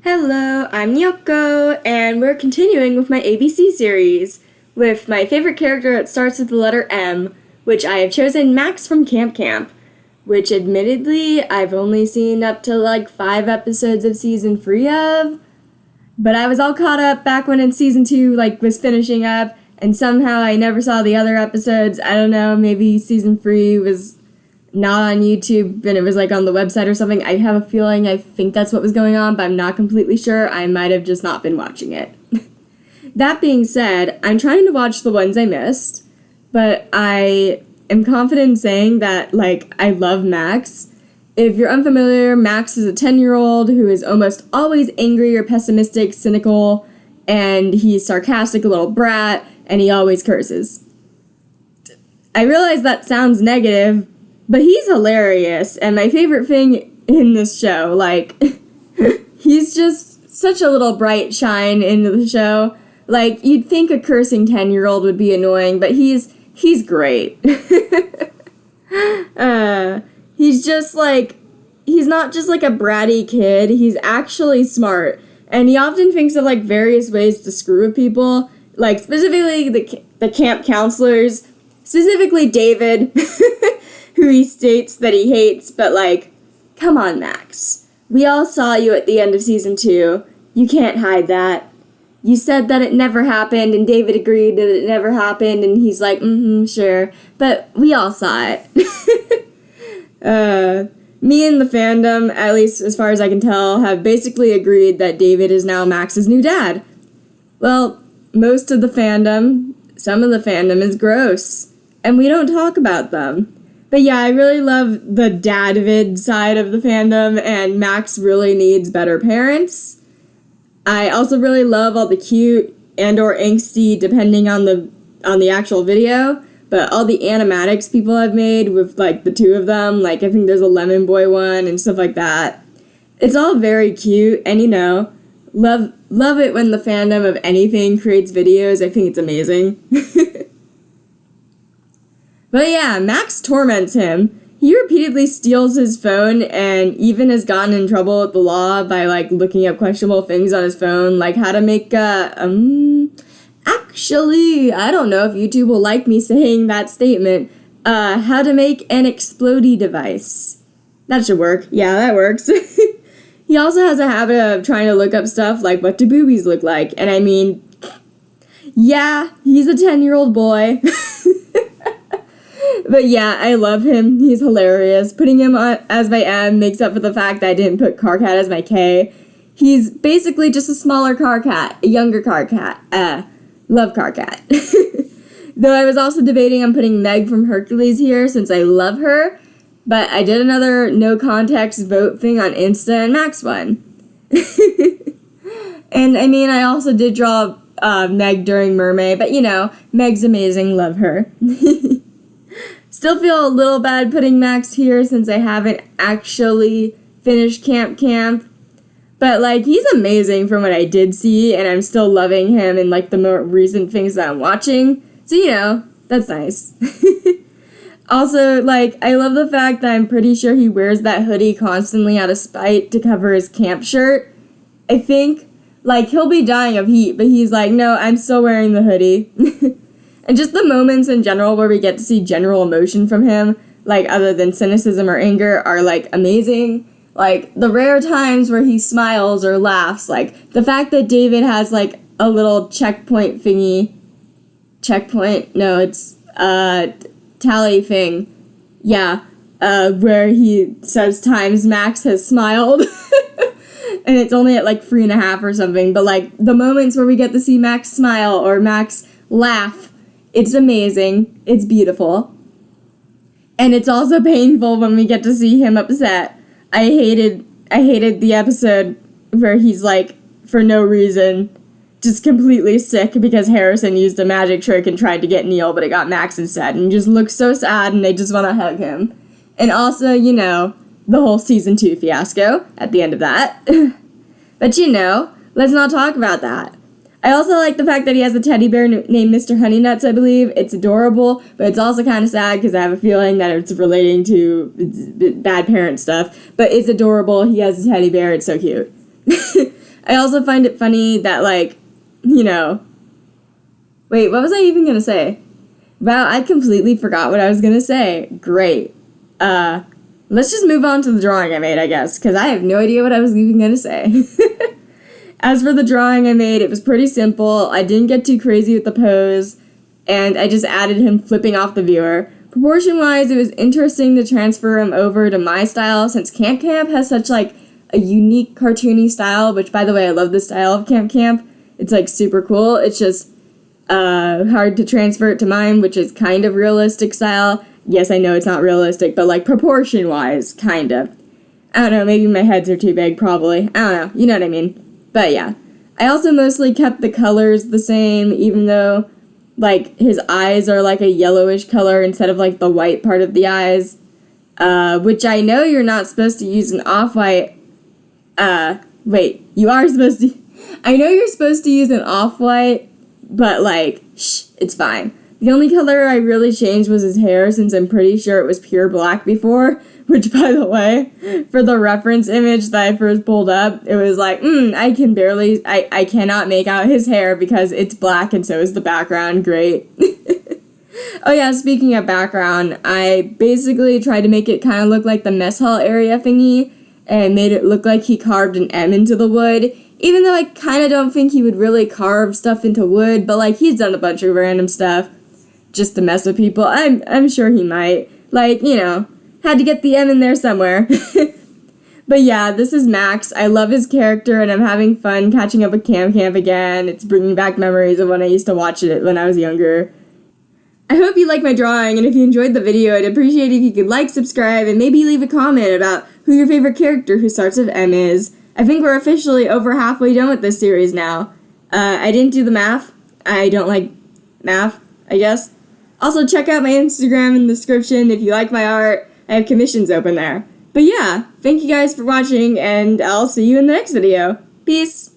Hello, I'm Yoko, and we're continuing with my ABC series with my favorite character that starts with the letter M, which I have chosen Max from Camp Camp, which admittedly I've only seen up to like 5 episodes of season 3 of, but I was all caught up back when in season 2 was finishing up, and somehow I never saw the other episodes. I don't know, maybe season 3 was not on YouTube and it was on the website or something. I have a feeling I think that's what was going on, but I'm not completely sure. I might have just not been watching it. That being said, I'm trying to watch the ones I missed, but I am confident in saying that, I love Max. If you're unfamiliar, Max is a 10-year-old who is almost always angry or pessimistic, cynical, and he's sarcastic, a little brat, and he always curses. I realize that sounds negative, but he's hilarious, and my favorite thing in this show, he's just such a little bright shine into the show. You'd think a cursing 10-year-old would be annoying, but he's great. He's just he's not just a bratty kid, he's actually smart, and he often thinks of various ways to screw with people, specifically the camp counselors, specifically David, who he states that he hates, but come on, Max. We all saw you at the end of season 2. You can't hide that. You said that it never happened, and David agreed that it never happened, and he's sure. But we all saw it. Me and the fandom, at least as far as I can tell, have basically agreed that David is now Max's new dad. Well, most of the fandom, some of the fandom is gross, and we don't talk about them. But yeah, I really love the Dadvid side of the fandom, and Max really needs better parents. I also really love all the cute and or angsty, depending on the actual video, but all the animatics people have made with the two of them, I think there's a Lemon Boy one and stuff like that. It's all very cute, and love it when the fandom of anything creates videos. I think it's amazing. But yeah, Max torments him. He repeatedly steals his phone and even has gotten in trouble with the law by, looking up questionable things on his phone, how to make actually, I don't know if YouTube will like me saying that statement, how to make an explodey device. That should work. Yeah, that works. He also has a habit of trying to look up stuff what do boobies look like? And I mean, yeah, he's a 10-year-old boy. But yeah, I love him. He's hilarious. Putting him as my M makes up for the fact that I didn't put Car Cat as my K. He's basically just a smaller Car Cat, a younger Car Cat. Love Car Cat. Though I was also debating on putting Meg from Hercules here since I love her, but I did another no context vote thing on Insta and Max won. And I mean, I also did draw Meg during Mermaid, but Meg's amazing, love her. Still feel a little bad putting Max here since I haven't actually finished Camp Camp. But, he's amazing from what I did see, and I'm still loving him in, the more recent things that I'm watching. So, that's nice. Also, I love the fact that I'm pretty sure he wears that hoodie constantly out of spite to cover his camp shirt. I think, he'll be dying of heat, but he's no, I'm still wearing the hoodie. And just the moments in general where we get to see general emotion from him, other than cynicism or anger, are, amazing. The rare times where he smiles or laughs, the fact that David has, a little checkpoint thingy. Checkpoint? No, it's, tally thing. Yeah, where he says times Max has smiled. And it's only at, 3.5 or something. But, the moments where we get to see Max smile or Max laugh, it's amazing. It's beautiful. And it's also painful when we get to see him upset. I hated the episode where he's for no reason, just completely sick because Harrison used a magic trick and tried to get Neil, but it got Max instead, and he just looks so sad and they just want to hug him. And also, the whole season 2 fiasco at the end of that. But let's not talk about that. I also like the fact that he has a teddy bear named Mr. Honeynuts, I believe. It's adorable, but it's also kind of sad because I have a feeling that it's relating to bad parent stuff. But it's adorable. He has a teddy bear. It's so cute. I also find it funny that, like, you know... Wait, what was I even gonna say? Wow, I completely forgot what I was gonna say. Great. Let's just move on to the drawing I made, I guess, because I have no idea what I was even gonna say. As for the drawing I made, it was pretty simple. I didn't get too crazy with the pose, and I just added him flipping off the viewer. Proportion-wise, it was interesting to transfer him over to my style, since Camp Camp has such, like, a unique cartoony style, which, by the way, I love the style of Camp Camp. It's, like, super cool. It's just hard to transfer it to mine, which is kind of realistic style. Yes, I know it's not realistic, but, like, proportion-wise, kind of. I don't know, maybe my heads are too big, probably. I don't know, you know what I mean. But, yeah. I also mostly kept the colors the same, even though, like, his eyes are, like, a yellowish color instead of, like, the white part of the eyes. Which I know you're not supposed to use an off-white. Wait, you are supposed to... I know you're supposed to use an off-white, but, like, shh, it's fine. The only color I really changed was his hair, since I'm pretty sure it was pure black before, which, by the way, for the reference image that I first pulled up, it was like, I cannot make out his hair because it's black and so is the background. Great. Oh yeah, speaking of background, I basically tried to make it kind of look like the mess hall area thingy, and made it look like he carved an M into the wood, even though I kind of don't think he would really carve stuff into wood, but, like, he's done a bunch of random stuff just to mess with people. I'm sure he might. Like, you know, had to get the M in there somewhere. But yeah, this is Max. I love his character, and I'm having fun catching up with Camp Camp again. It's bringing back memories of when I used to watch it when I was younger. I hope you liked my drawing, and if you enjoyed the video, I'd appreciate it if you could like, subscribe, and maybe leave a comment about who your favorite character who starts with M is. I think we're officially over halfway done with this series now. I didn't do the math. I don't like math, I guess. Also, check out my Instagram in the description if you like my art. I have commissions open there. But yeah, thank you guys for watching, and I'll see you in the next video. Peace!